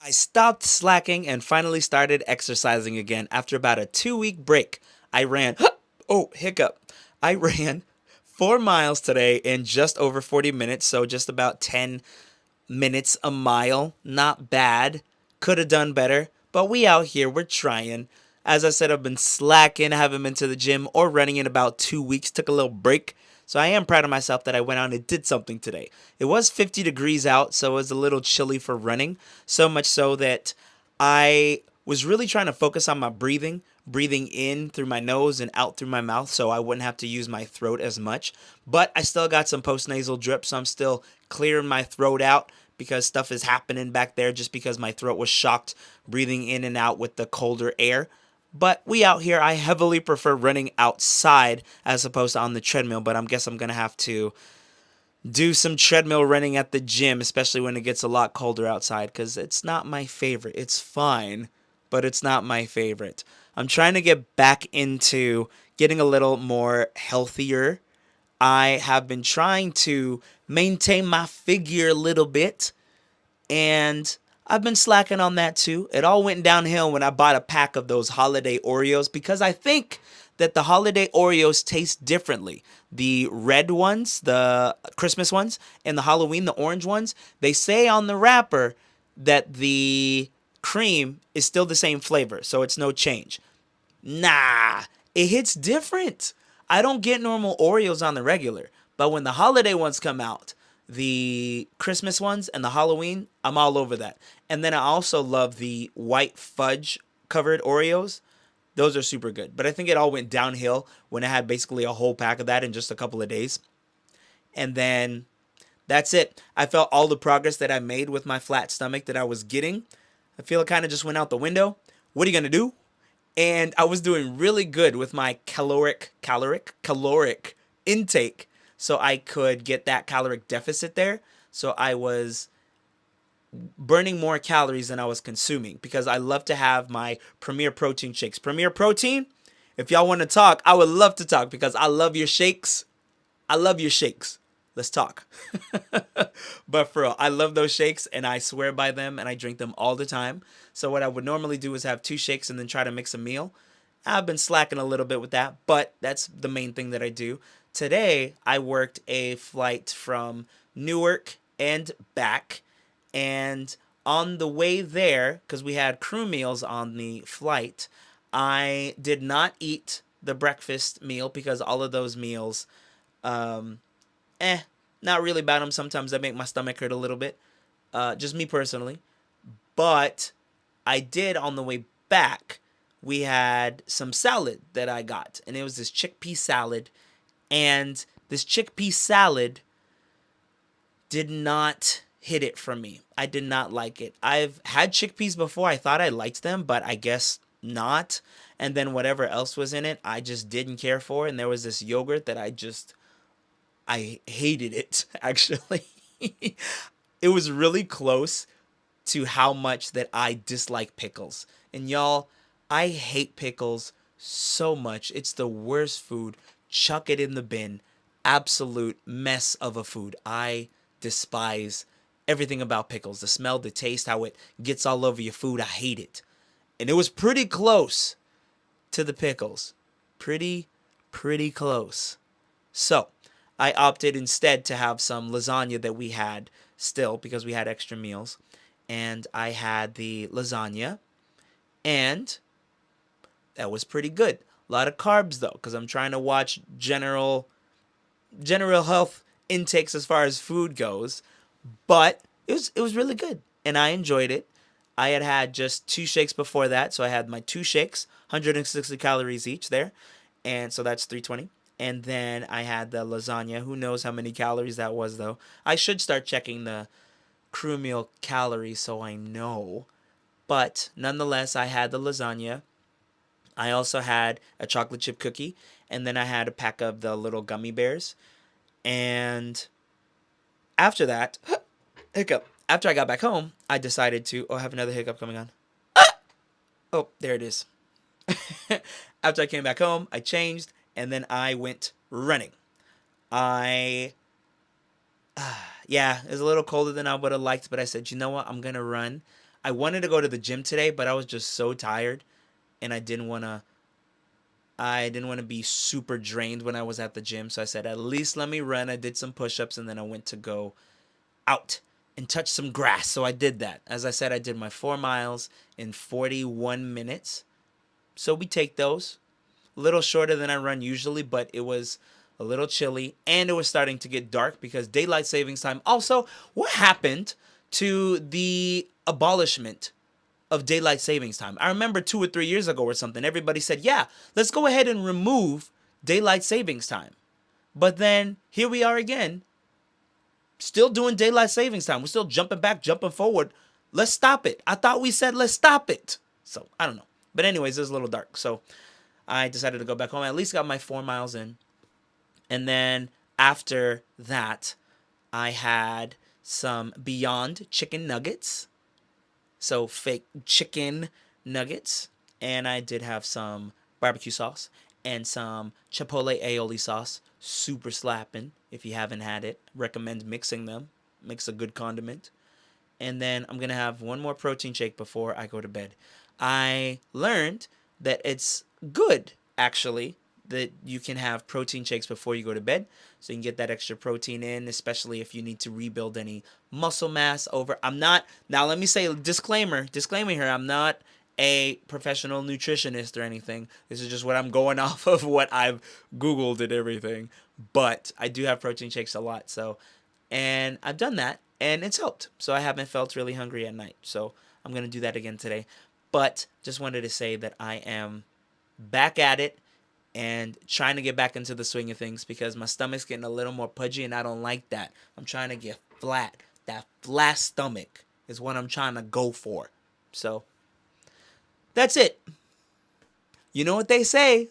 I stopped slacking and finally started exercising again after about a 2 week break. I ran, oh, hiccup. I ran 4 miles today in just over 40 minutes, so just about 10 minutes a mile. Not bad. Could have done better, but we out here, we're trying. As I said, I've been slacking, haven't been to the gym or running in about 2 weeks. Took a little break. So I am proud of myself that I went out and did something today. It was 50 degrees out, so it was a little chilly for running. So much so that I was really trying to focus on my breathing, breathing in through my nose and out through my mouth so I wouldn't have to use my throat as much. But I still got some postnasal drip, so I'm still clearing my throat out because stuff is happening back there just because my throat was shocked breathing in and out with the colder air. But we out here, I heavily prefer running outside as opposed to on the treadmill, but I guess I'm going to have to do some treadmill running at the gym, especially when it gets a lot colder outside, because it's not my favorite. It's fine, but it's not my favorite. I'm trying to get back into getting a little more healthier. I have been trying to maintain my figure a little bit, and I've been slacking on that too. It all went downhill when I bought a pack of those holiday Oreos because I think that the holiday Oreos taste differently. The red ones, the Christmas ones, and the Halloween, the orange ones, they say on the wrapper that the cream is still the same flavor, so it's no change. Nah, it hits different. I don't get normal Oreos on the regular, but when the holiday ones come out, the Christmas ones and the Halloween, I'm all over that. And then I also love the white fudge covered Oreos. Those are super good. But I think it all went downhill when I had basically a whole pack of that in just a couple of days. And then that's it. I felt all the progress that I made with my flat stomach that I was getting. I feel it kind of just went out the window. What are you going to do? And I was doing really good with my caloric intake, so I could get that caloric deficit there. So I was burning more calories than I was consuming because I love to have my Premier Protein shakes. Premier Protein, if y'all want to talk, I would love to talk because I love your shakes. I love your shakes. Let's talk. But for real, I love those shakes and I swear by them and I drink them all the time. So what I would normally do is have two shakes and then try to mix a meal. I've been slacking a little bit with that, but that's the main thing that I do. Today, I worked a flight from Newark and back, and on the way there, because we had crew meals on the flight, I did not eat the breakfast meal because all of those meals, um, eh, not really about them. Sometimes they make my stomach hurt a little bit, just me personally. But I did on the way back. We had some salad that I got, and it was this chickpea salad. And this chickpea salad did not hit it for me. I did not like it. I've had chickpeas before. I thought I liked them, but I guess not. And then whatever else was in it, I just didn't care for. And there was this yogurt that I hated it actually. It was really close to how much that I dislike pickles. And y'all, I hate pickles so much. It's the worst food. Chuck it in the bin. Absolute mess of a food. I despise everything about pickles. The smell, the taste, how it gets all over your food. I hate it. And it was pretty close to the pickles. Pretty, pretty close. So, I opted instead to have some lasagna that we had still because we had extra meals. And I had the lasagna, and that was pretty good. A lot of carbs though, because I'm trying to watch general health intakes as far as food goes. But it was really good, and I enjoyed it. I had just two shakes before that, so I had my two shakes, 160 calories each there, and so that's 320. And then I had the lasagna. Who knows how many calories that was though? I should start checking the crew meal calories so I know. But nonetheless, I had the lasagna. I also had a chocolate chip cookie, and then I had a pack of the little gummy bears. And after that, hiccup. After I got back home, I decided to. Oh, I have another hiccup coming on. Oh, there it is. After I came back home, I changed, and then I went running. I yeah, it was a little colder than I would have liked, but I said, you know what? I'm gonna run. I wanted to go to the gym today, but I was just so tired, and I didn't want to be super drained when I was at the gym. So I said, at least let me run. I did some push-ups, and then I went to go out and touch some grass. So I did that. As I said, I did my 4 miles in 41 minutes. So we take those. A little shorter than I run usually, but it was a little chilly and it was starting to get dark because daylight savings time. Also, what happened to the abolishment of daylight savings time? I remember 2 or 3 years ago or something, everybody said, yeah, let's go ahead and remove daylight savings time. But then here we are again, still doing daylight savings time. We're still jumping back, jumping forward. Let's stop it. I thought we said let's stop it. So I don't know. But anyways, it was a little dark. So I decided to go back home. I at least got my 4 miles in. And then after that, I had some Beyond chicken nuggets. So fake chicken nuggets. And I did have some barbecue sauce and some chipotle aioli sauce. Super slapping. If you haven't had it, recommend mixing them. Makes a good condiment. And then I'm going to have one more protein shake before I go to bed. I learned that it's good, actually, that you can have protein shakes before you go to bed so you can get that extra protein in, especially if you need to rebuild any muscle mass over. I'm not, now let me say disclaimer here, I'm not a professional nutritionist or anything. This is just what I'm going off of what I've Googled and everything. But I do have protein shakes a lot, so, and I've done that and it's helped. So I haven't felt really hungry at night. So I'm going to do that again today. But just wanted to say that I am back at it and trying to get back into the swing of things because my stomach's getting a little more pudgy and I don't like that. I'm trying to get flat. That flat stomach is what I'm trying to go for. So that's it. You know what they say.